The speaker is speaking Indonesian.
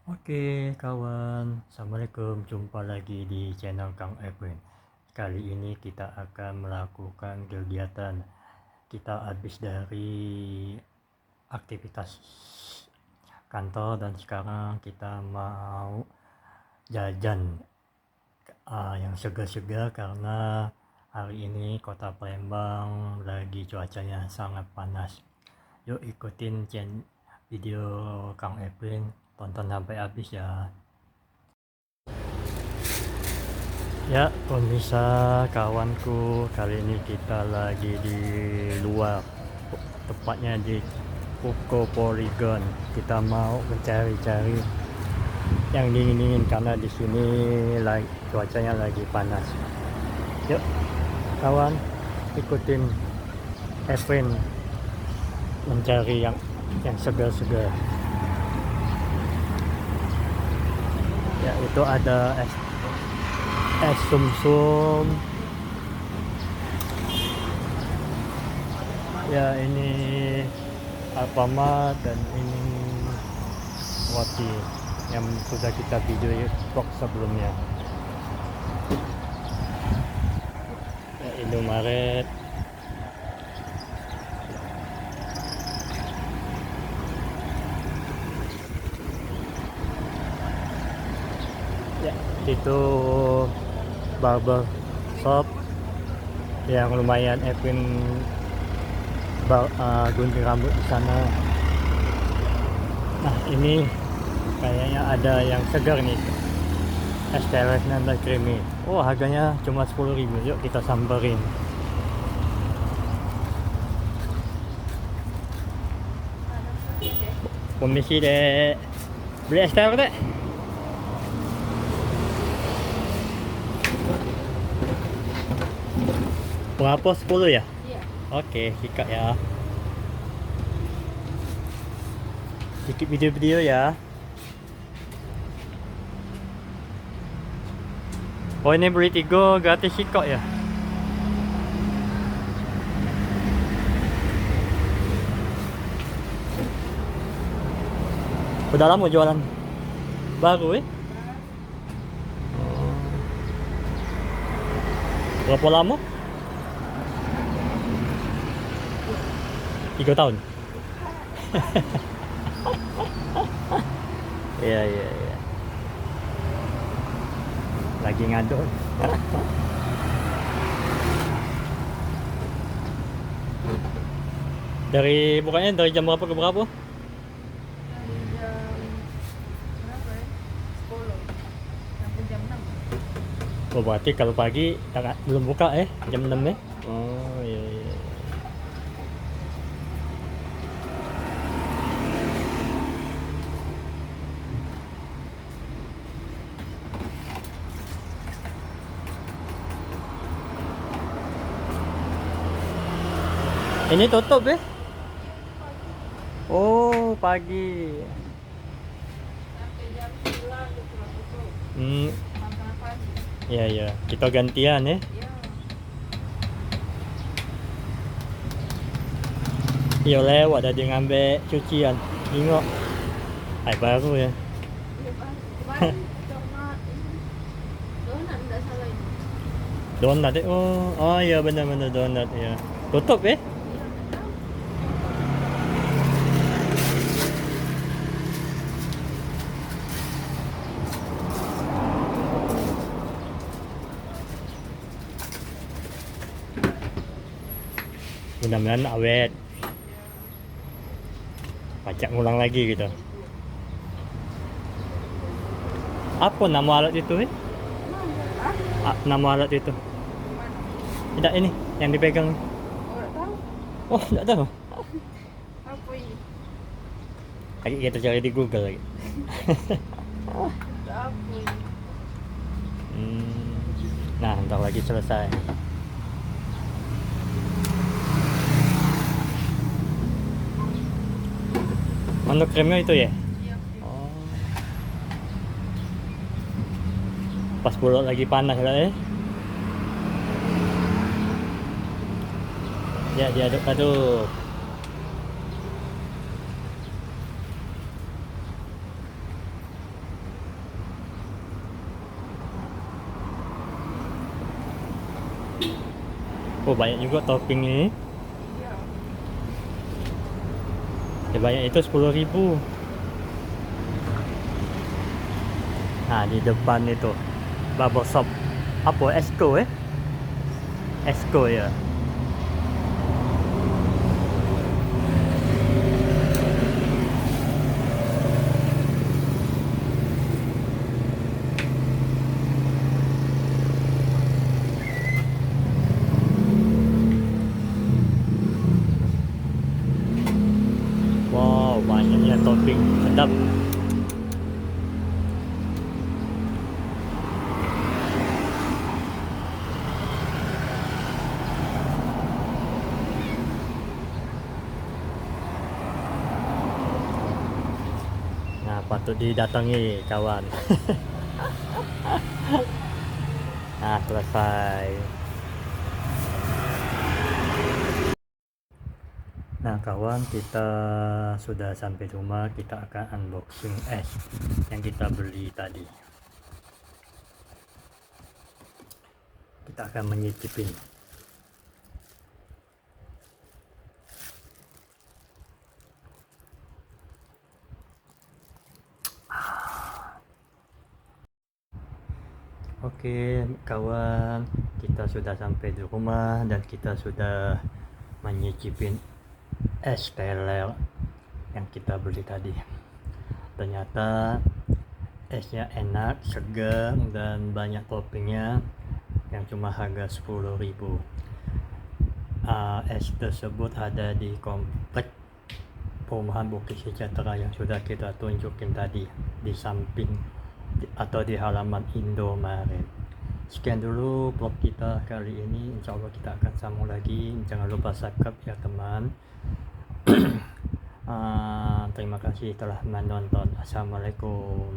Oke kawan, assalamualaikum, jumpa lagi di channel Kang Edwin. Kali ini kita akan melakukan kegiatan. Kita habis dari aktivitas kantor dan sekarang kita mau jajan yang segar-segar karena hari ini kota Palembang lagi cuacanya sangat panas. Yuk ikutin video Kang Edwin, tonton sampai habis ya. Ya pemirsa kawanku, kali ini kita lagi di luar, tepatnya di Puko Polygon. Kita mau mencari-cari yang dingin-dingin karena di sini cuacanya lagi panas. Yuk kawan, ikutin Evan mencari yang segar-segar. Ya itu ada es sumsum. Ya ini Alfamart dan ini roti yang sudah kita video vlog sebelumnya. Ya, Indomaret. Ya itu barber shop yang lumayan Edwin gunting rambut di sana. Nah ini kayaknya ada yang segar nih, es teles nanda creamy. Oh harganya cuma 10.000. Yuk kita samperin. Komisi dek, beli es teles dek. Berapa, 10 ya? Iya. Oke, sikat ya. Sedikit video-video ya. Oh ini beli 3 gratis sikat ya? Udah lama jualan? Baru Berapa lama? 3 tahun. Iya. Lagi ngaduk. Bukannya dari jam berapa ke berapa? Dari jam berapa ya? 10 sampai jam 6. Oh berarti kalau pagi belum buka jam 6 ya? Oh iya. Ini tutup Oh pagi. Sampai jam 9 udah tutup. Makan pagi. Iya. Kita gantian ya. Iya. Iya lewat tadi ngambil cucian. Tengok. Baru ya. Iya, Pak. Kemarin donat ini. Donat enggak salah ini. Donat oh iya benar donat ya. Tutup Iya, enggak tahu. Mudah-mudahan awet. Pajak ngulang lagi gitu. Apa nama alat itu nama alat itu? Mana? Tidak ini yang dipegang. Oh, enggak tahu. Oh tidak tahu. Apa ini? Lagi kita cari di Google lagi. Apa ini? Nah ntar lagi selesai. Mana kremnya itu ya? Iya. Oh. Pas bola lagi panas lah ya diaduk-aduk. Oh banyak juga topping ini. Iya. Ya, banyak itu 10.000. Nah di depan itu bubble shop apa Esko Esko ya. Wow banyaknya topping sedap. Nah patut didatangi kawan. Nah selesai. Nah kawan, kita sudah sampai rumah. Kita akan unboxing es yang kita beli tadi. Kita akan menyicipin. Oke kawan, kita sudah sampai di rumah dan kita sudah menyicipin es teler yang kita beli tadi. Ternyata esnya enak, segar, dan banyak toppingnya yang cuma harga 10.000. Es tersebut ada di komplek perumahan Bukit Sejahtera yang sudah kita tunjukin tadi di samping atau di halaman Indomaret. Sekian dulu vlog kita kali ini. Insya Allah kita akan sambung lagi. Jangan lupa subscribe ya teman. Terima kasih telah menonton. Assalamualaikum.